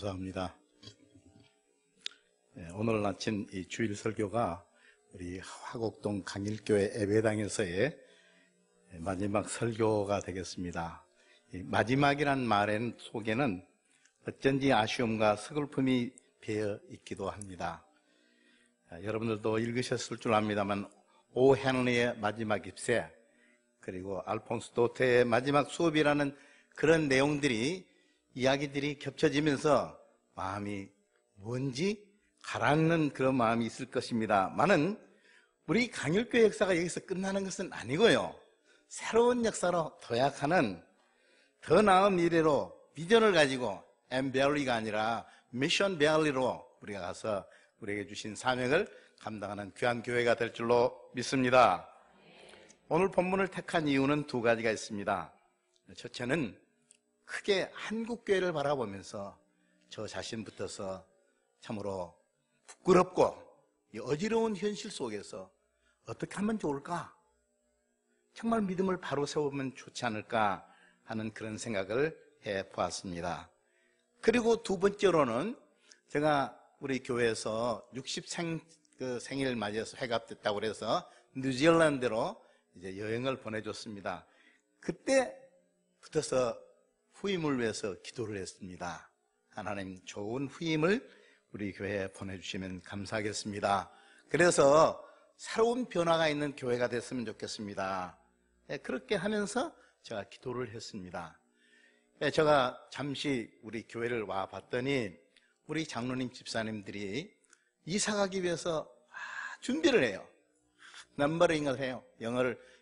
감사합니다. 오늘 아침 이 주일 설교가 우리 화곡동 강일교회 예배당에서의 마지막 설교가 되겠습니다. 이 마지막이란 말의 속에는 어쩐지 아쉬움과 서글픔이 배어 있기도 합니다. 여러분들도 읽으셨을 줄 압니다만 오 헨리의 마지막 입세, 그리고 알폰스 도테의 마지막 수업이라는 그런 내용들이, 이야기들이 겹쳐지면서 마음이 뭔지 가라앉는 그런 마음이 있을 것입니다만은 우리 강일교회 역사가 여기서 끝나는 것은 아니고요, 새로운 역사로 도약하는 더 나은 미래로 비전을 가지고 엠밸리가 아니라 미션 밸리로 우리가 가서 우리에게 주신 사명을 감당하는 귀한 교회가 될 줄로 믿습니다. 오늘 본문을 택한 이유는 두 가지가 있습니다. 첫째는 크게 한국교회를 바라보면서 저 자신부터서 참으로 부끄럽고 어지러운 현실 속에서 어떻게 하면 좋을까? 정말 믿음을 바로 세우면 좋지 않을까 하는 그런 생각을 해보았습니다. 그리고 두 번째로는 제가 우리 교회에서 60생일 맞이해서 회갑됐다고 그래서 뉴질랜드로 이제 여행을 보내줬습니다. 그때부터서 후임을 위해서 기도를 했습니다. 하나님, 좋은 후임을 우리 교회에 보내주시면 감사하겠습니다. 그래서 새로운 변화가 있는 교회가 됐으면 좋겠습니다. 그렇게 하면서 제가 기도를 했습니다. 제가 잠시 우리 교회를 와 봤더니 우리 장로님 집사님들이 이사 가기 위해서 준비를 해요. 넘버링을 해요.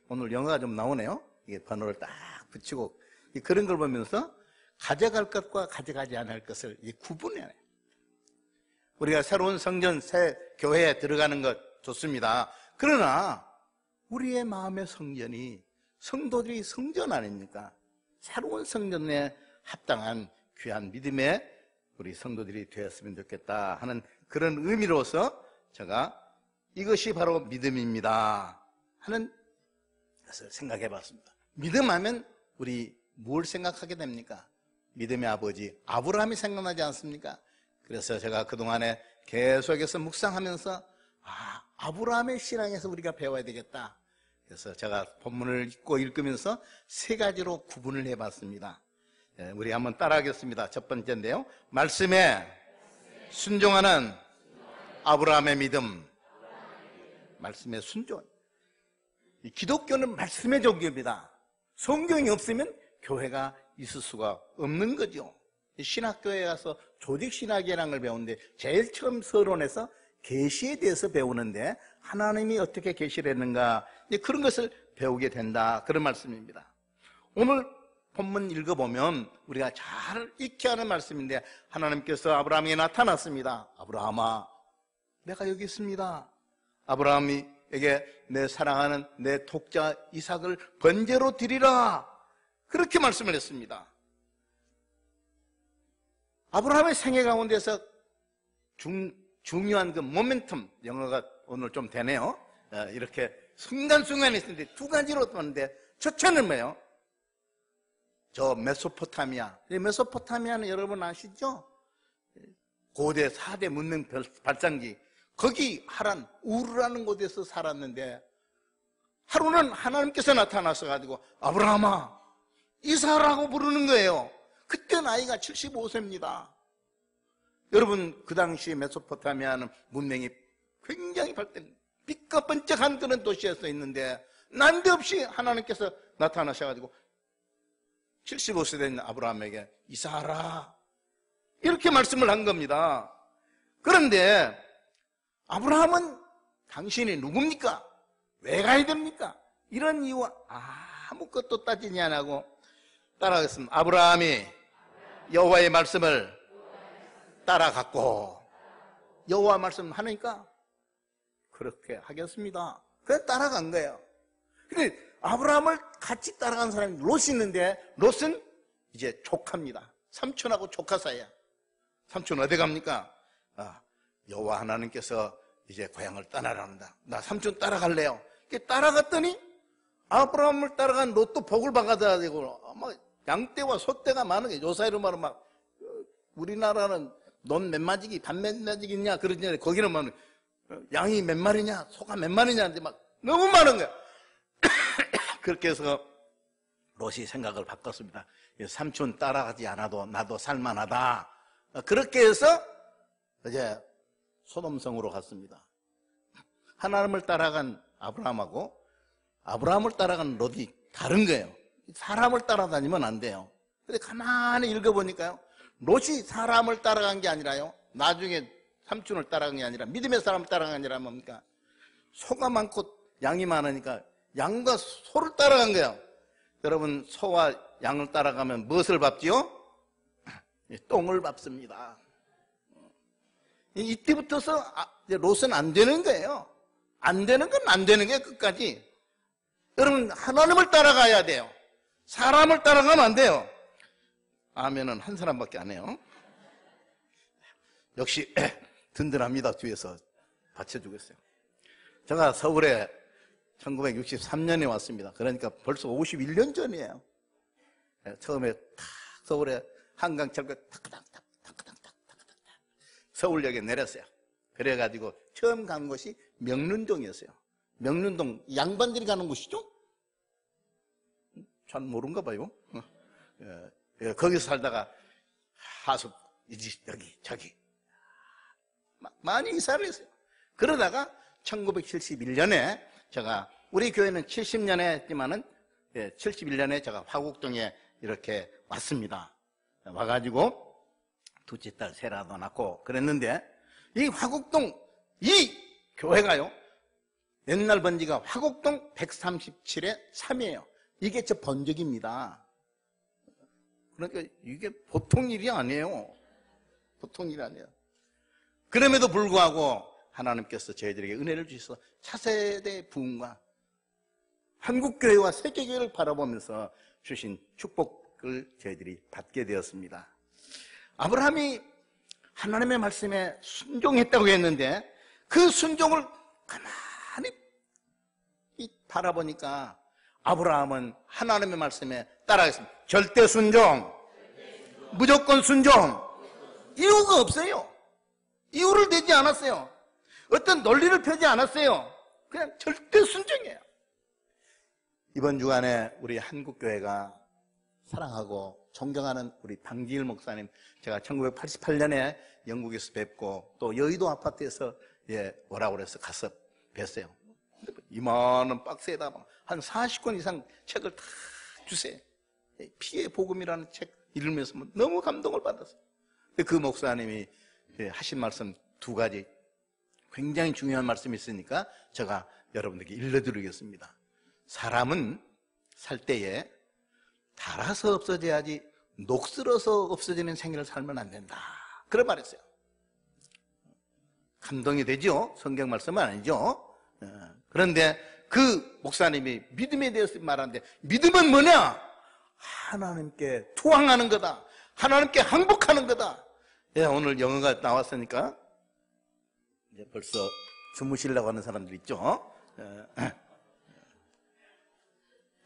오늘 영어가 좀 나오네요. 이게 번호를 딱 붙이고 그런 걸 보면서 가져갈 것과 가져가지 않을 것을 구분해요. 우리가 새로운 성전, 새 교회에 들어가는 것 좋습니다. 그러나 우리의 마음의 성전이 성도들이 성전 아닙니까? 새로운 성전에 합당한 귀한 믿음의 우리 성도들이 되었으면 좋겠다 하는 그런 의미로서 제가 이것이 바로 믿음입니다 하는 것을 생각해 봤습니다. 믿음하면 우리 뭘 생각하게 됩니까? 믿음의 아버지 아브라함이 생각나지 않습니까? 그래서 제가 그동안에 계속해서 묵상하면서 아브라함의 신앙에서 우리가 배워야 되겠다. 그래서 제가 본문을 읽으면서 세 가지로 구분을 해봤습니다. 우리 한번 따라하겠습니다. 첫 번째인데요, 말씀에 순종하는 아브라함의 믿음. 말씀에 순종. 기독교는 말씀의 종교입니다. 성경이 없으면 교회가 있을 수가 없는 거죠. 신학교에 가서 조직신학이라는 걸 배우는데 제일 처음 서론에서 계시에 대해서 배우는데 하나님이 어떻게 계시를 했는가, 그런 것을 배우게 된다, 그런 말씀입니다. 오늘 본문 읽어보면 우리가 잘 익혀야 하는 말씀인데 하나님께서 아브라함에게 나타났습니다. 아브라함아, 내가 여기 있습니다. 아브라함에게 내 사랑하는 내 독자 이삭을 번제로 드리라, 그렇게 말씀을 했습니다. 아브라함의 생애 가운데서 중요한 그 모멘텀, 영어가 오늘 좀 되네요. 이렇게 순간순간이 있는데 두 가지로 보는데, 첫째는 뭐예요? 저 메소포타미아. 메소포타미아는 여러분 아시죠? 고대 4대 문명 발상지. 거기 하란, 우르라는 곳에서 살았는데 하루는 하나님께서 나타나서 가지고 아브라함아, 이사라고 부르는 거예요. 그때 나이가 75세입니다. 여러분, 그 당시 메소포타미아는 문명이 굉장히 발달, 빛과 번쩍한 그런 도시에서 있는데 난데없이 하나님께서 나타나셔가지고 75세 된 아브라함에게 이사하라, 이렇게 말씀을 한 겁니다. 그런데 아브라함은 당신이 누굽니까? 왜 가야 됩니까? 이런 이유 아무것도 따지지 안 하고 따라가겠습니다. 아브라함이 여호와의 말씀을 따라갔고, 여호와 말씀 하니까 그렇게 하겠습니다. 그래서 따라간 거예요. 근데 아브라함을 같이 따라간 사람이 롯이 있는데 롯은 이제 조카입니다. 삼촌하고 조카 사이야. 삼촌 어디 갑니까? 여호와 하나님께서 이제 고향을 떠나란다. 나 삼촌 따라갈래요. 따라갔더니 아브라함을 따라간 롯도 복을 받아야 되고 막 양떼와 소떼가 많은 게, 요 사이로 말하면 막 우리나라는 논 몇 마지기, 반 몇 마지기 있냐 그러잖아요. 거기는 막 양이 몇 마리냐, 소가 몇 마리냐 하는데 막 너무 많은 거야. 그렇게 해서 롯이 생각을 바꿨습니다. 삼촌 따라가지 않아도 나도 살만하다. 그렇게 해서 이제 소돔성으로 갔습니다. 하나님을 따라간 아브라함하고 아브라함을 따라간 롯이 다른 거예요. 사람을 따라다니면 안 돼요. 근데 가만히 읽어보니까요, 롯이 사람을 따라간 게 아니라요, 나중에 삼촌을 따라간 게 아니라 믿음의 사람을 따라간 게 아니라 뭡니까? 소가 많고 양이 많으니까 양과 소를 따라간 거예요. 여러분, 소와 양을 따라가면 무엇을 밟지요? 똥을 밟습니다. 이때부터서 롯은 안 되는 거예요. 안 되는 건 안 되는 거예요, 끝까지. 여러분, 하나님을 따라가야 돼요. 사람을 따라가면 안 돼요. 아멘은 한 사람밖에 안 해요. 역시 든든합니다. 뒤에서 받쳐주고 있어요. 제가 서울에 1963년에 왔습니다. 그러니까 벌써 51년 전이에요. 처음에 탁 서울에 한강철도 탁탁탁 서울역에 내렸어요. 그래가지고 처음 간 곳이 명륜동이었어요. 명륜동, 양반들이 가는 곳이죠? 잘 모른가 봐요. 거기서 살다가 하숙, 여기, 저기 많이 이사를 했어요. 그러다가 1971년에 제가, 우리 교회는 70년에 했지만은 71년에 제가 화곡동에 이렇게 왔습니다. 와가지고 둘째 딸 세라도 낳고 그랬는데, 이 화곡동 이 교회가요, 옛날 번지가 화곡동 137에 3이에요. 이게 저 번적입니다. 그러니까 이게 보통 일이 아니에요. 보통 일이 아니에요. 그럼에도 불구하고 하나님께서 저희들에게 은혜를 주셔서 차세대 부흥과 한국교회와 세계교회를 바라보면서 주신 축복을 저희들이 받게 되었습니다. 아브라함이 하나님의 말씀에 순종했다고 했는데, 그 순종을 가만히 바라보니까 아브라함은 하나님의 말씀에 따라가겠습니다. 절대 순종, 무조건 순종, 이유가 없어요. 이유를 대지 않았어요. 어떤 논리를 펴지 않았어요. 그냥 절대 순종이에요. 이번 주간에 우리 한국교회가 사랑하고 존경하는 우리 방지일 목사님, 제가 1988년에 영국에서 뵙고 또 여의도 아파트에서 오라고 그래서 가서 뵀어요. 이만한 박스에다 한 40권 이상 책을 다 주세요. 피해 복음이라는 책 읽으면서 너무 감동을 받았어요. 그 목사님이 하신 말씀 두 가지 굉장히 중요한 말씀이 있으니까 제가 여러분들께 일러드리겠습니다. 사람은 살 때에 달아서 없어져야지 녹슬어서 없어지는 생애를 살면 안 된다, 그런 말했어요. 감동이 되죠? 성경 말씀은 아니죠. 그런데 그 목사님이 믿음에 대해서 말하는데, 믿음은 뭐냐? 하나님께 투항하는 거다, 하나님께 항복하는 거다. 오늘 영어가 나왔으니까 이제 벌써 주무시려고 하는 사람들 있죠.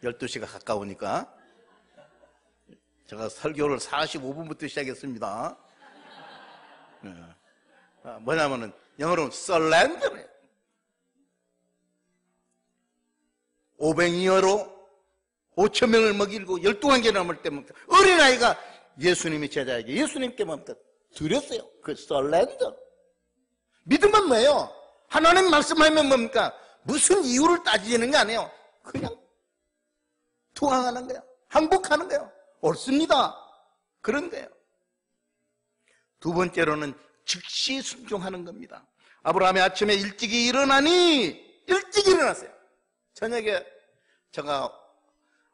12시가 가까우니까 제가 설교를 45분부터 시작했습니다. 뭐냐면은 영어로는 surrender예요. 500이어로 5,000명을 먹이고 12관계 넘을 때부터 어린아이가 예수님이 제자에게 예수님께만 드렸어요. 그 surrender. 믿음은 뭐예요? 하나님 말씀하면 뭡니까? 무슨 이유를 따지는 게 아니에요. 그냥 투항하는 거예요. 항복하는 거예요. 옳습니다. 그런 거예요. 두 번째로는 즉시 순종하는 겁니다. 아브라함이 아침에 일찍이 일어나니 일찍 일어났어요. 저녁에 제가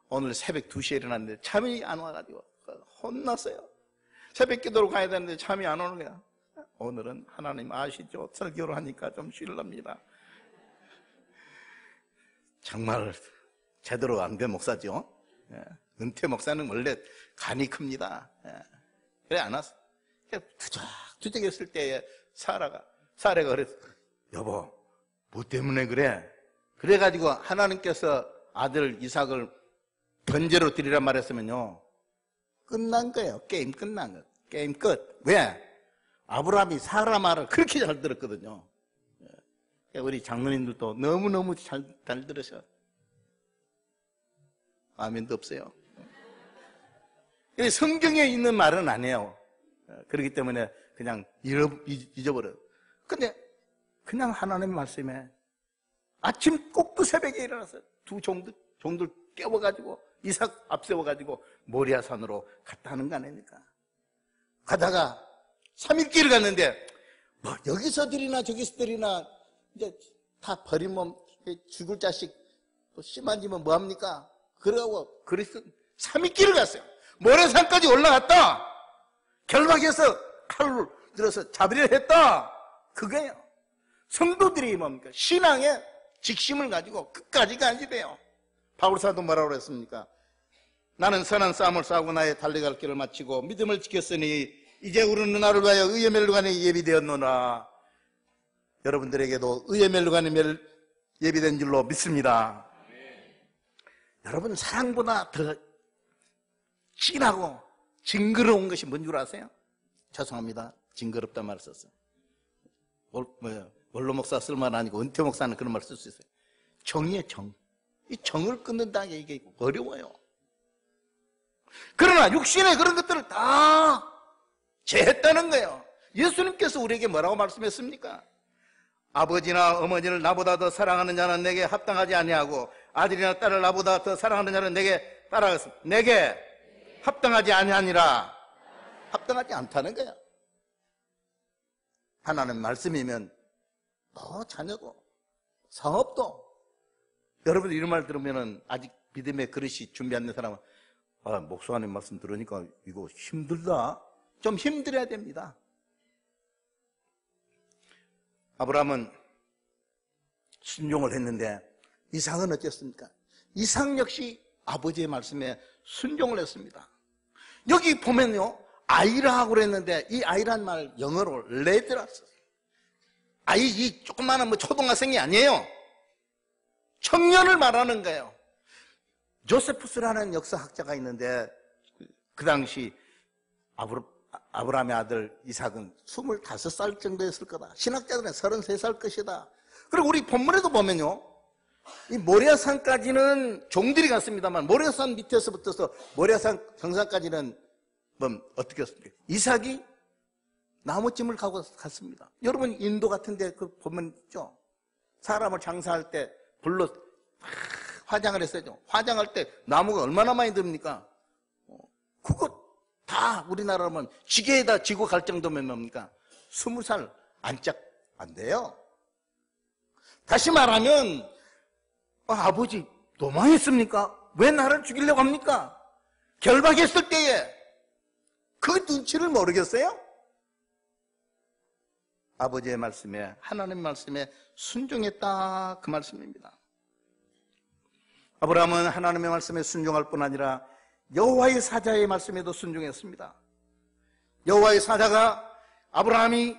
오늘 새벽 2시에 일어났는데 잠이 안 와가지고 혼났어요. 새벽 기도로 가야 되는데 잠이 안 오는 거야. 오늘은 하나님 아시죠? 설교를 하니까 좀 쉴랍니다. 정말 제대로 안 된 목사죠. 은퇴 목사는 원래 간이 큽니다. 그래 안 왔어. 투적투적 했을 때에 사라가 그랬어. 여보, 뭐 때문에 그래? 그래가지고 하나님께서 아들 이삭을 번제로 드리란 말했으면요, 끝난 거예요. 게임 끝난 거. 게임 끝. 왜? 아브라함이 사라 말을 그렇게 잘 들었거든요. 우리 장로님들도 너무너무 잘 들으셔. 아멘도 없어요. 성경에 있는 말은 아니에요. 그렇기 때문에 그냥 잊어버려요. 근데 그냥 하나님 말씀에 아침 꼭두 새벽에 일어나서 두 종들 깨워가지고 이삭 앞세워가지고 모리아산으로 갔다 하는 거 아닙니까? 가다가 3일 길을 갔는데 뭐 여기서 들이나 저기서 들이나 이제 다 버리면 죽을 자식 또 심한지면 뭐합니까? 그러고 그리스 3일 길을 갔어요. 모래산까지 올라갔다. 결박해서 칼을 들어서 잡으려 했다. 그거예요. 성도들이 뭡니까? 신앙의 직심을 가지고 끝까지 가야지 돼요. 바울사도 뭐라고 그랬습니까? 나는 선한 싸움을 싸우고 나의 달려갈 길을 마치고 믿음을 지켰으니 이제 우리는 나를 위하여 의의 멸류관이 예비되었노라. 여러분들에게도 의의 멸류관이 예비된 줄로 믿습니다. 여러분, 사랑보다 더 진하고 징그러운 것이 뭔 줄 아세요? 죄송합니다. 징그럽단 말을 썼어요. 원로 목사 쓸 말 아니고 은퇴 목사는 그런 말 쓸 수 있어요. 정의의 정. 이 정을 끊는다는 게 이게 어려워요. 그러나 육신의 그런 것들을 다 제했다는 거예요. 예수님께서 우리에게 뭐라고 말씀했습니까? 아버지나 어머니를 나보다 더 사랑하는 자는 내게 합당하지 아니하고 아들이나 딸을 나보다 더 사랑하는 자는 내게 따라가서 내게 합당하지 아니하니라. 합당하지 않다는 거야. 하나님 말씀이면 자녀도 사업도 여러분 이런 말 들으면은 아직 믿음의 그릇이 준비 안 된 사람은 목사님 말씀 들으니까 이거 힘들다. 좀 힘들어야 됩니다. 아브라함은 순종을 했는데 이삭은 어땠습니까? 이삭 역시 아버지의 말씀에 순종을 했습니다. 여기 보면요, 아이라고 그랬는데 이 아이란 말 영어로 레드라 썼어요. 아이, 이 조그마한 초등학생이 아니에요. 청년을 말하는 거예요. 조세푸스라는 역사학자가 있는데 그 당시 아브라함의 아들 이삭은 25살 정도였을 거다. 신학자들은 33살 것이다. 그리고 우리 본문에도 보면요, 이 모리아산까지는 종들이 갔습니다만 모리아산 밑에서부터서 모리아산 정상까지는 어떻게 했습니까? 이삭이 나무찜을 가고 갔습니다. 여러분 인도 같은 데 그 보면 있죠? 사람을 장사할 때 불로 화장을 했어요. 화장할 때 나무가 얼마나 많이 듭니까? 그거 다 우리나라면 지게에다 지고 갈 정도면 뭡니까? 20살 안짝 안 돼요. 다시 말하면 아버지 도망했습니까? 왜 나를 죽이려고 합니까? 결박했을 때에 그 눈치를 모르겠어요? 아버지의 말씀에, 하나님 말씀에 순종했다, 그 말씀입니다. 아브라함은 하나님의 말씀에 순종할 뿐 아니라 여호와의 사자의 말씀에도 순종했습니다. 여호와의 사자가 아브라함이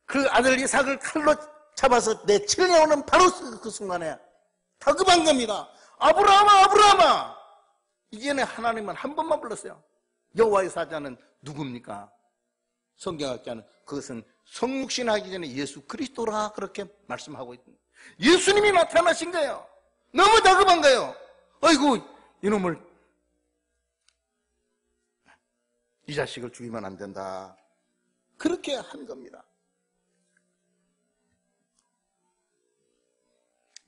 그 아들 이삭을 칼로 잡아서 내치려오는 바로 그 순간에 다급한 겁니다. 아브라함아, 아브라함아! 이전에 하나님은 한 번만 불렀어요. 여호와의 사자는 누굽니까? 성경학자는 그것은 성육신하기 전에 예수 그리스도라 그렇게 말씀하고 있습니다. 예수님이 나타나신 거예요. 너무 다급한 거예요. 아이고, 이놈을, 이 자식을 죽이면 안 된다. 그렇게 한 겁니다.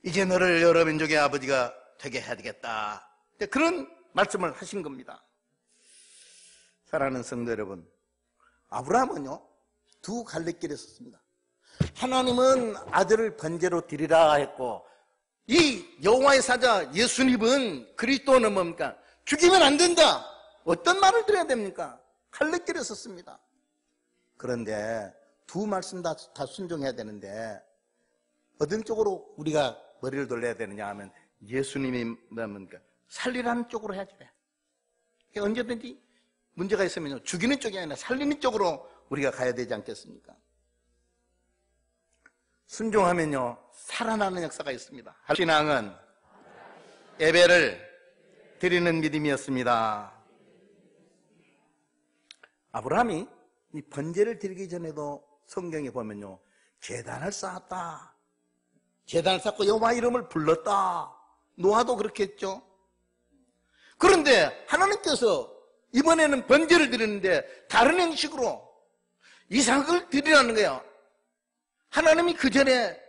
이제 너를 여러 민족의 아버지가 되게 해야 되겠다. 그런 말씀을 하신 겁니다. 사랑하는 성도 여러분, 아브라함은요, 두 갈래길에 섰습니다. 하나님은 아들을 번제로 드리라 했고, 이 여호와의 사자 예수님은, 그리스도는 뭡니까? 죽이면 안 된다. 어떤 말을 드려야 됩니까? 갈래길에 섰습니다. 그런데 두 말씀 다 순종해야 되는데 어떤 쪽으로 우리가 머리를 돌려야 되느냐 하면 예수님이 뭡니까? 살리라는 쪽으로 해야지 돼. 언제든지 문제가 있으면 죽이는 쪽이 아니라 살리는 쪽으로 우리가 가야 되지 않겠습니까? 순종하면요, 살아나는 역사가 있습니다. 신앙은 예배를 드리는 믿음이었습니다. 아브라함이 이 번제를 드리기 전에도 성경에 보면요, 제단을 쌓았다. 제단을 쌓고 여호와 이름을 불렀다. 노아도 그렇게 했죠. 그런데 하나님께서 이번에는 번제를 드리는데 다른 형식으로 이삭을 드리라는 거예요. 하나님이 그 전에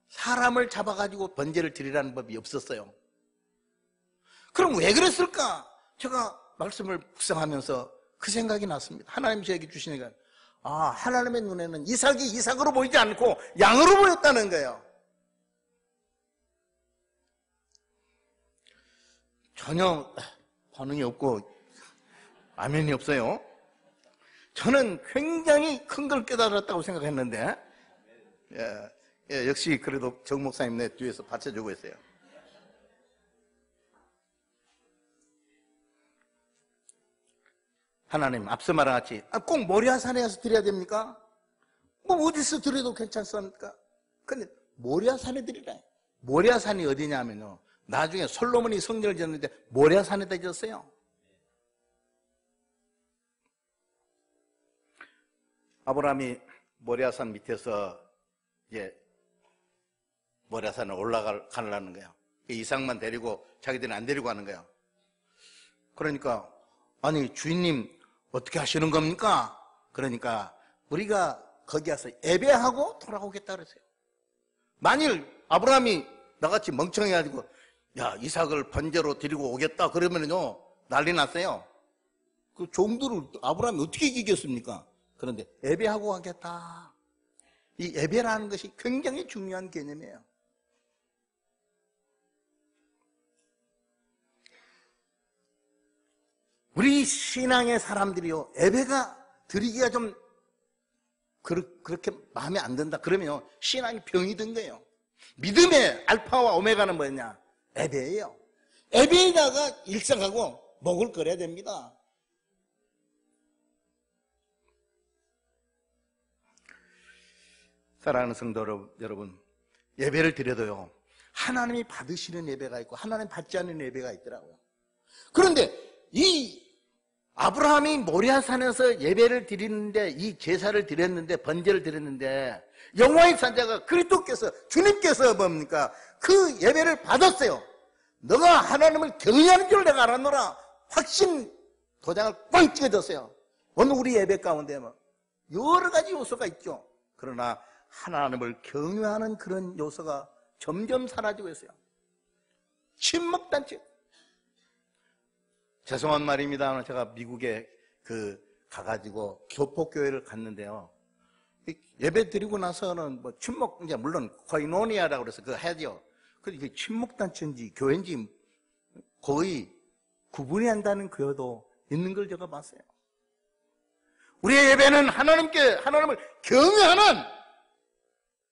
사람을 잡아가지고 번제를 드리라는 법이 없었어요. 그럼 왜 그랬을까? 제가 말씀을 묵상하면서 그 생각이 났습니다. 하나님 저에게 주시니까, 하나님의 눈에는 이삭이 이삭으로 보이지 않고 양으로 보였다는 거예요. 전혀 반응이 없고 아멘이 없어요. 저는 굉장히 큰 걸 깨달았다고 생각했는데, 역시 그래도 정 목사님 내 뒤에서 받쳐주고 있어요. 하나님, 앞서 말한 같이 꼭 모리아산에 가서 드려야 됩니까? 뭐 어디서 드려도 괜찮습니까? 근데 모리아산에 드리라. 모리아산이 어디냐면요, 나중에 솔로몬이 성전을 지었는데 모리아산에다 지었어요. 아브라함이 모리아산 밑에서 이제 모리아산을 올라가려는 거예요. 이삭만 데리고 자기들은 안 데리고 가는 거예요. 그러니까, 아니 주인님 어떻게 하시는 겁니까? 그러니까 우리가 거기 가서 예배하고 돌아오겠다 그랬어요. 만일 아브라함이 나같이 멍청해가지고 야, 이삭을 번제로 드리고 오겠다 그러면요 난리 났어요. 그 종들을 아브라함이 어떻게 이기겠습니까? 그런데 예배하고 가겠다. 이 예배라는 것이 굉장히 중요한 개념이에요. 우리 신앙의 사람들이요, 예배가 드리기가 좀 그렇게 마음에 안 든다 그러면 신앙이 병이 든 거예요. 믿음의 알파와 오메가는 뭐냐? 예배예요. 예배에다가 일상하고 목을 걸어야 됩니다. 사랑하는 성도 여러분, 예배를 드려도요, 하나님이 받으시는 예배가 있고 하나님 받지 않는 예배가 있더라고요. 그런데 이 아브라함이 모리아산에서 예배를 드리는데, 이 제사를 드렸는데, 번제를 드렸는데, 여호와의 산자가 그리스도께서, 주님께서 뭡니까? 그 예배를 받았어요. 너가 하나님을 경외하는 줄 내가 알았노라. 확신 도장을 꽝 찍어줬어요. 오늘 우리 예배 가운데 여러 가지 요소가 있죠. 그러나 하나님을 경외하는 그런 요소가 점점 사라지고 있어요. 침묵단체. 죄송한 말입니다. 제가 미국에 가가지고 교포교회를 갔는데요. 예배 드리고 나서는 뭐 침묵, 이제 물론 코이노니아라고 그래서 그거 하죠. 근데 침묵단체인지 교회인지 거의 구분이 안 되는 교회도 있는 걸 제가 봤어요. 우리의 예배는 하나님을 경외하는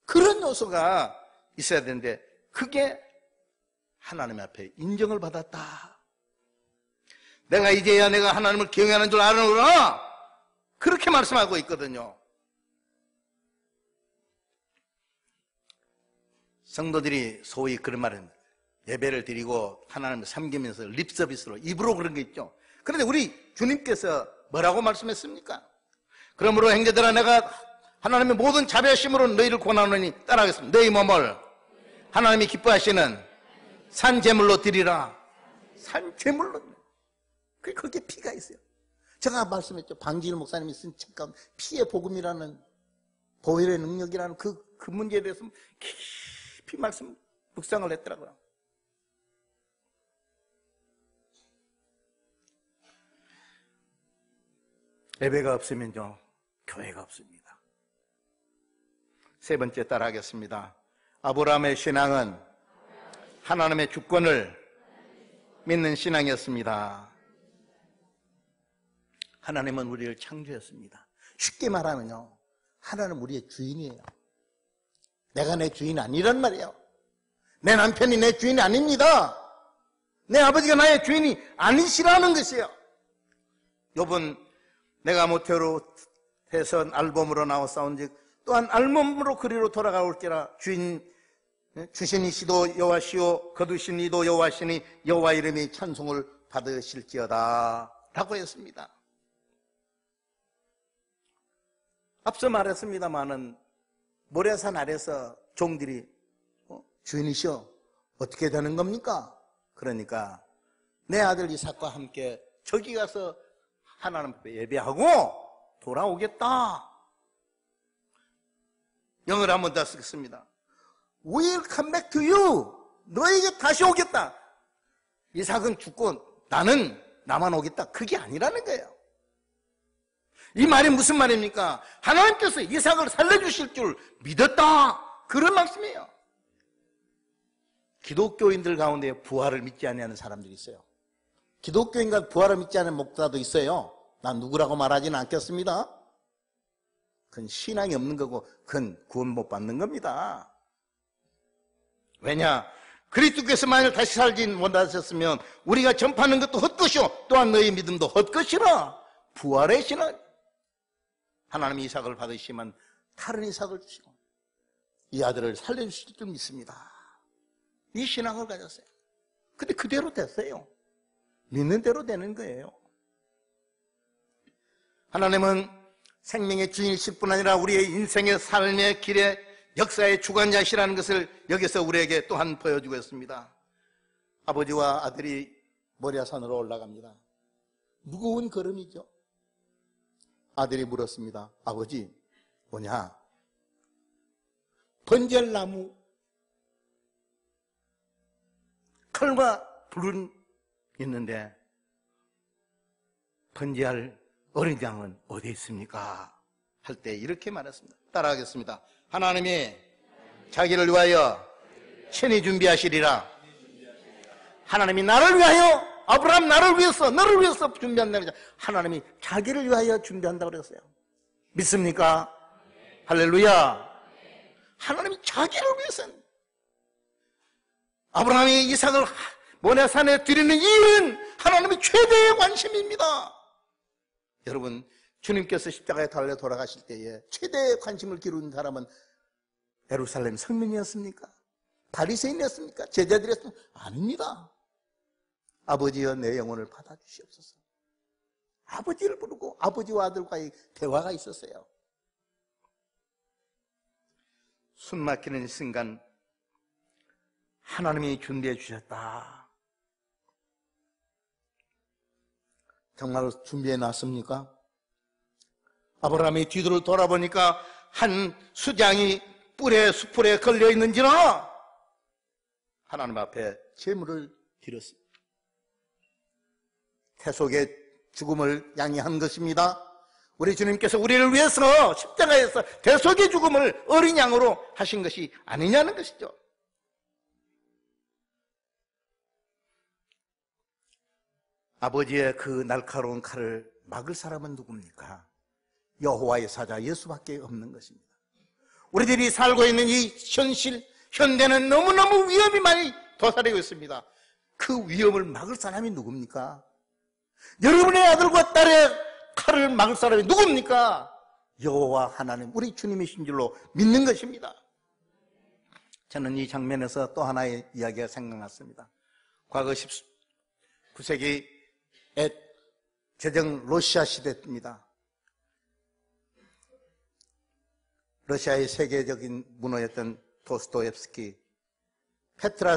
그런 요소가 있어야 되는데, 그게 하나님 앞에 인정을 받았다. 내가 이제야 내가 하나님을 경외하는 줄 아는구나. 그렇게 말씀하고 있거든요. 성도들이 소위 그런 말은 예배를 드리고 하나님을 섬기면서 립서비스로 입으로 그런 게 있죠. 그런데 우리 주님께서 뭐라고 말씀했습니까? 그러므로 형제들아, 내가 하나님의 모든 자비하심으로 너희를 권하노니 따라하겠습니다. 너희 몸을 하나님이 기뻐하시는 산제물로 드리라. 산제물로. 거기에 피가 있어요. 제가 말씀했죠. 방지일 목사님이 쓴 책 가운데 피의 복음이라는, 보혈의 능력이라는 그 문제에 대해서 깊이 묵상을 했더라고요. 예배가 없으면요, 교회가 없습니다. 세 번째 따라하겠습니다. 아브라함의 신앙은 하나님의 주권을 믿는 신앙이었습니다. 하나님은 우리를 창조했습니다. 쉽게 말하면요, 하나님은 우리의 주인이에요. 내가 내 주인 아니란 말이에요. 내 남편이 내 주인이 아닙니다. 내 아버지가 나의 주인이 아니시라는 것이에요. 요번 내가 모태로 해선 알몸으로 나왔사온즉 또한 알몸으로 그리로 돌아가올지라. 주신 이시도 여호와시오 거두신 이도 여호와시니 여호와 이름이 찬송을 받으실지어다 라고 했습니다. 앞서 말했습니다마는 모래산 아래서 종들이 주인이시여 어떻게 되는 겁니까? 그러니까 내 아들 이삭과 함께 저기 가서 하나님 앞에 예배하고 돌아오겠다. 영어를 한 번 더 쓰겠습니다. We'll come back to you. 너에게 다시 오겠다. 이삭은 죽고 나만 오겠다. 그게 아니라는 거예요. 이 말이 무슨 말입니까? 하나님께서 이삭을 살려주실 줄 믿었다. 그런 말씀이에요. 기독교인들 가운데 부활을 믿지 않는 사람들이 있어요. 기독교인과 부활을 믿지 않는 목사도 있어요. 난 누구라고 말하지는 않겠습니다. 그건 신앙이 없는 거고 그건 구원 못 받는 겁니다. 왜냐? 그리스도께서 만일 다시 살지 못하셨으면 우리가 전파하는 것도 헛것이요 또한 너희 믿음도 헛것이라. 부활의 신앙. 하나님이 이삭을 받으시면 다른 이삭을 주시고 이 아들을 살려주실 줄 믿습니다. 이 신앙을 가졌어요. 근데 그대로 됐어요. 믿는 대로 되는 거예요. 하나님은 생명의 주인이실 뿐 아니라 우리의 인생의 삶의 길의 역사의 주관자시라는 것을 여기서 우리에게 또한 보여주고 있습니다. 아버지와 아들이 모리아산으로 올라갑니다. 무거운 걸음이죠. 아들이 물었습니다. 아버지 뭐냐? 번제나무 칼과 불은 있는데 번제할 어린 양은 어디 있습니까? 할 때 이렇게 말했습니다. 따라하겠습니다. 하나님이 자기를 위하여 친히 준비하시리라. 하나님이 나를 위하여, 아브라함 나를 위해서, 너를 위해서 준비한다고 했죠. 하나님이 자기를 위하여 준비한다고 그랬어요. 믿습니까? 할렐루야. 하나님이 자기를 위해서. 아브라함이 이삭을 모리아산에 드리는 이유는 하나님의 최대의 관심입니다. 여러분, 주님께서 십자가에 달려 돌아가실 때에 최대의 관심을 기울인 사람은 예루살렘 성민이었습니까? 바리새인이었습니까? 제자들이었습니까? 아닙니다. 아버지여 내 영혼을 받아주시옵소서. 아버지를 부르고 아버지와 아들과의 대화가 있었어요. 숨 막히는 순간 하나님이 준비해 주셨다. 정말 준비해 놨습니까? 아브라함이 뒤를 돌아보니까 한 수장이 뿔에 수풀에 걸려 있는지라 하나님 앞에 제물을 드렸습니다. 태속의 죽음을 양해한 것입니다. 우리 주님께서 우리를 위해서 십자가에서 대속의 죽음을 어린 양으로 하신 것이 아니냐는 것이죠. 아버지의 그 날카로운 칼을 막을 사람은 누굽니까? 여호와의 사자 예수밖에 없는 것입니다. 우리들이 살고 있는 이 현대는 너무너무 위험이 많이 도사리고 있습니다. 그 위험을 막을 사람이 누굽니까? 여러분의 아들과 딸의 칼을 막을 사람이 누굽니까? 여호와 하나님, 우리 주님이신 줄로 믿는 것입니다. 저는 이 장면에서 또 하나의 이야기가 생각났습니다. 과거 19세기 제정 러시아 시대입니다. 러시아의 세계적인 문호였던 도스토옙스키, 페트라